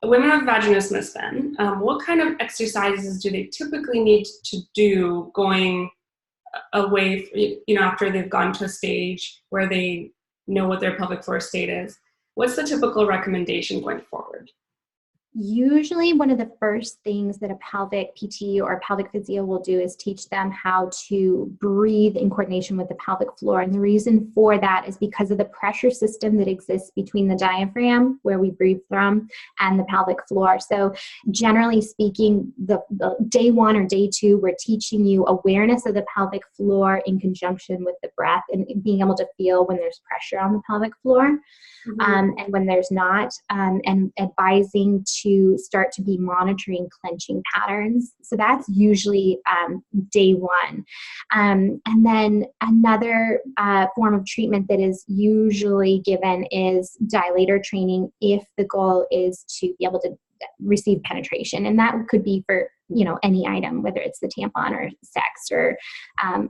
women with vaginismus then, what kind of exercises do they typically need to do going away, after they've gone to a stage where they know what their pelvic floor state is? What's the typical recommendation going forward? Usually one of the first things that a pelvic PT or a pelvic physio will do is teach them how to breathe in coordination with the pelvic floor. And the reason for that is because of the pressure system that exists between the diaphragm, where we breathe from, and the pelvic floor. So generally speaking, the day one or day two, we're teaching you awareness of the pelvic floor in conjunction with the breath and being able to feel when there's pressure on the pelvic floor. And when there's not, and advising to start to be monitoring clenching patterns. So that's usually day one. And then another form of treatment that is usually given is dilator training if the goal is to be able to receive penetration. And that could be for any item, whether it's the tampon or sex or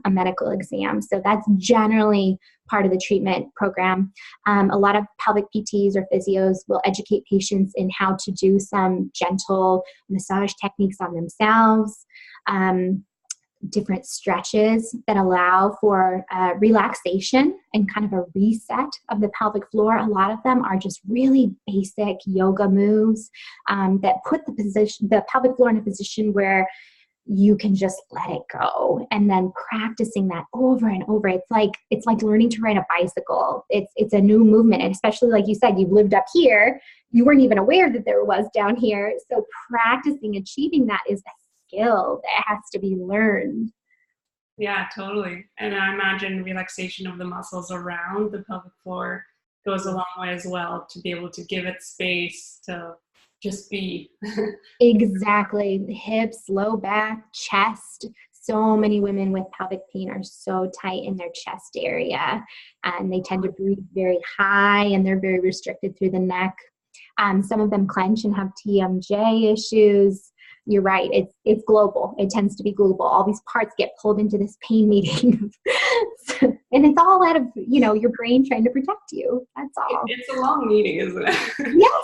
a medical exam. So that's generally part of the treatment program. A lot of pelvic PTs or physios will educate patients in how to do some gentle massage techniques on themselves, different stretches that allow for relaxation and kind of a reset of the pelvic floor. A lot of them are just really basic yoga moves that put the pelvic floor in a position where you can just let it go, and then practicing that over and over. It's like learning to ride a bicycle. It's a new movement, and especially like you said, you've lived up here, you weren't even aware that there was down here. So practicing achieving that is a skill that has to be learned. Yeah, totally. And I imagine relaxation of the muscles around the pelvic floor goes a long way as well, to be able to give it space to just be. Exactly. Hips, low back, chest. So many women with pelvic pain are so tight in their chest area, and they tend to breathe very high, and they're very restricted through the neck. Some of them clench and have TMJ issues. You're right. It's global. It tends to be global. All these parts get pulled into this pain meeting. And it's all out of, your brain trying to protect you. That's all. It's a long meeting, isn't it? Yes,